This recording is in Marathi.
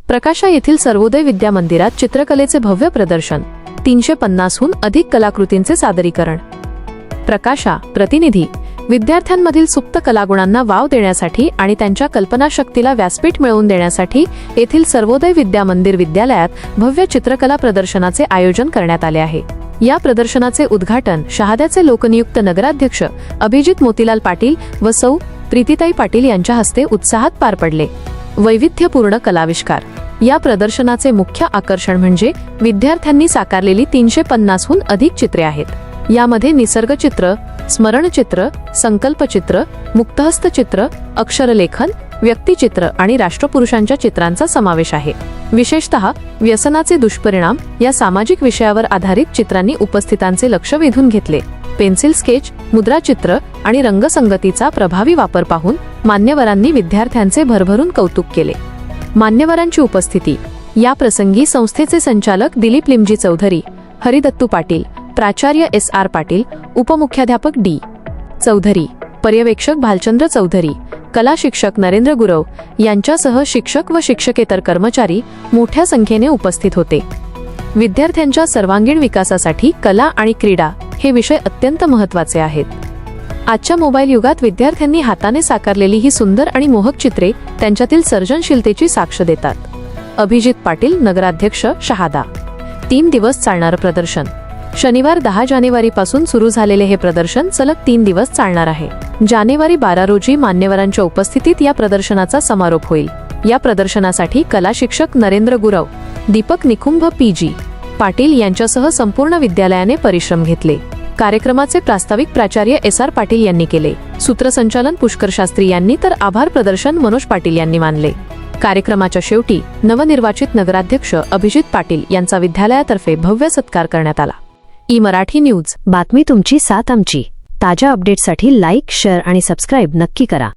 प्रकाशा येथील सर्वोदय विद्या मंदिरात चित्रकलेचे भव्य प्रदर्शन, 350हून अधिक कलाकृतींचे सादरीकरण। प्रकाशा प्रतिनिधी विद्यार्थ्यांमधील सुप्त कलागुणांना वाव देण्यासाठी आणि त्यांच्या कल्पनाशक्तीला व्यासपीठ मिळवून देण्यासाठी येथील सर्वोदय विद्या मंदिर विद्यालयात भव्य चित्रकला प्रदर्शनाचे आयोजन करण्यात आले आहे। या प्रदर्शनाचे उद्घाटन शहाद्याचे लोकनियुक्त नगराध्यक्ष अभिजित मोतीलाल पाटील व सौ प्रीतीताई पाटील यांच्या हस्ते उत्साहात पार पडले। वैविध्यपूर्ण कलाविष्कार या प्रदर्शनाचे मुख्य आकर्षण म्हणजे विद्यार्थ्यांनी साकारलेली 350हून अधिक चित्रे आहेत। यामध्ये निसर्गचित्र, स्मरणचित्र, संकल्पचित्र, मुक्तहस्त चित्र, अक्षरलेखन, व्यक्तिचित्र आणि राष्ट्रपुरुषांच्या चित्रांचा समावेश आहे। विशेषतः व्यसनाचे दुष्परिणाम या सामाजिक विषयावर आधारित चित्रांनी उपस्थितांचे लक्ष वेधून घेतले। पेन्सिल स्केच, मुद्राचित्र आणि रंगसंगतीचा प्रभावी वापर पाहून मान्यवरांनी विद्यार्थ्यांचे भरभरून कौतुक केले। मान्यवरांची उपस्थिती या प्रसंगी संस्थेचे संचालक दिलीप लिमजी चौधरी, हरिदत्तू पाटील, प्राचार्य SR पाटील, उपमुख्याध्यापक D चौधरी, पर्यवेक्षक भालचंद्र चौधरी, कला शिक्षक नरेंद्र गुरव यांच्यासह शिक्षक व शिक्षकेतर कर्मचारी मोठ्या संख्येने उपस्थित होते। विद्यार्थ्यांच्या सर्वांगीण विकासासाठी कला आणि क्रीडा हे विषय अत्यंत महत्त्वाचे आहेत। आजच्या मोबाईल युगात विद्यार्थ्यांनी हाताने साकारलेली ही सुंदर आणि मोहक चित्रे त्यांच्यातील सर्जनशीलतेची साक्ष देतात। अभिजित पाटील, नगराध्यक्ष, शहादा। 3 दिवस चालणारं प्रदर्शन। शनिवार 10 जानेवारीपासून सुरू झालेले हे प्रदर्शन सलग 3 दिवस चालणार आहे। जानेवारी 12 रोजी मान्यवरांच्या उपस्थितीत या प्रदर्शनाचा समारोप होईल। या प्रदर्शनासाठी कला शिक्षक नरेंद्र गुरव, दीपक निकुंभ PG पाटील यांच्यासह संपूर्ण विद्यालयाने परिश्रम घेतले। कार्यक्रमाचे प्रास्ताविक प्राचार्य SR पाटील यांनी केले। सूत्रसंचालन पुष्कर शास्त्री यांनी तर आभार प्रदर्शन मनोज पाटील यांनी मानले। कार्यक्रमाच्या शेवटी नवनिर्वाचित नगराध्यक्ष अभिजित पाटील यांचा विद्यालयातर्फे भव्य सत्कार करण्यात आला। मराठी न्यूज, बातमी तुमची, साथ आमची। ताज्या अपडेटसाठी लाईक, शेअर आणि सबस्क्राईब नक्की करा।